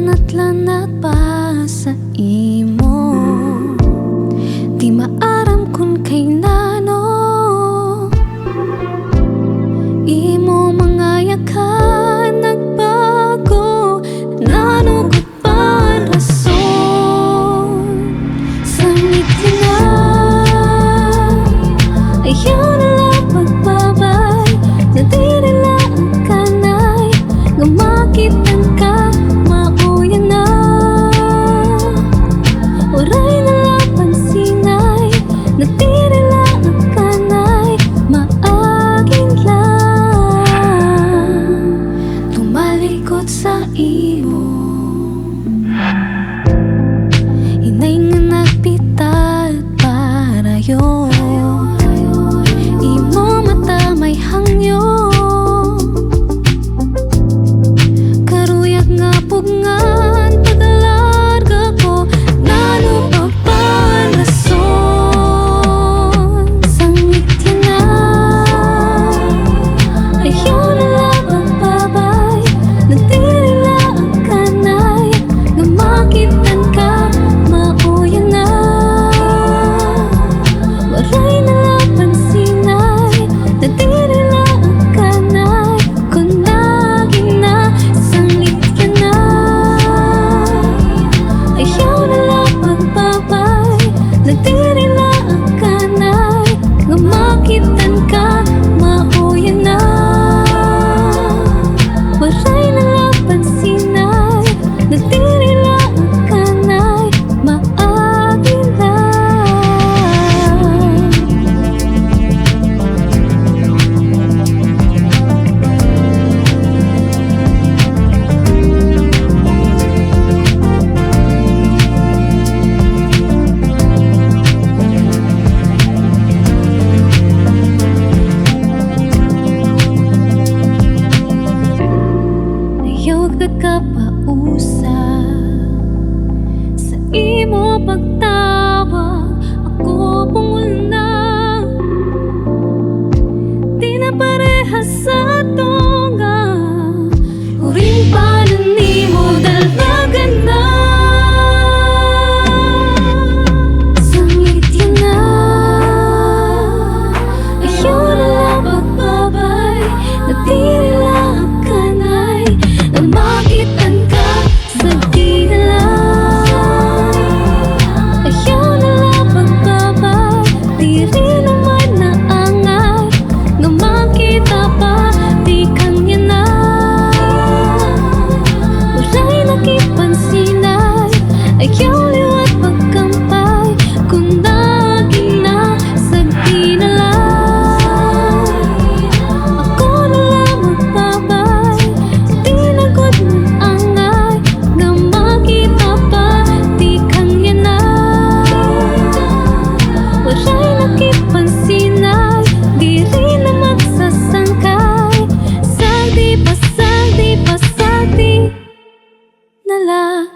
lanat-lanat pa sa imo. Di maaram kung kaynano imo mga yakan nagbago. Nanugot pa rason sangit na ayaw nila pagbabay. Nadirila ang kanay ngamakitan ka mauyan na. Oray nila pansinay nadirila ang kanay maaging lang tumalikod sa imo. Inay nga nagpitat para yun imo mata may hangyo. Karuyag nga pugngan pagalarga ko nalupa pa rason sangit yan na ayaw nila pagbabay. Nadirila ang kanay ngamakitan ka mauyan na. Waray nila pansinay nadirila ang kanay kung naging na sangit ka na. Ayaw nila pagbabay. Nadirila ang kanay ngamakitan ka mauyan na. Waray nila pansinay nadirila ang kanay maaging lang. Ayaw kakapausap sa imo pagtawag. Ako pungul na di na parehas sa tonga. Uring pa na nimo dalagan na sangit yan na. Ayaw nila pagbabay. Nadirila ang kanay namakitan ka sa di na lang. Ayaw nila pagbabay. Di rin naman naangay ngamakita pa di kanya na. Waray nakipansinay ayaw liwat pagkampay kung naging na sa di na lang. Ako na lang magbabay. Di nagod mong angay ngamakita pa di kanya na. Waray nakipansinay di rin na magsasangkay. Sagdi pa sagdi na lang.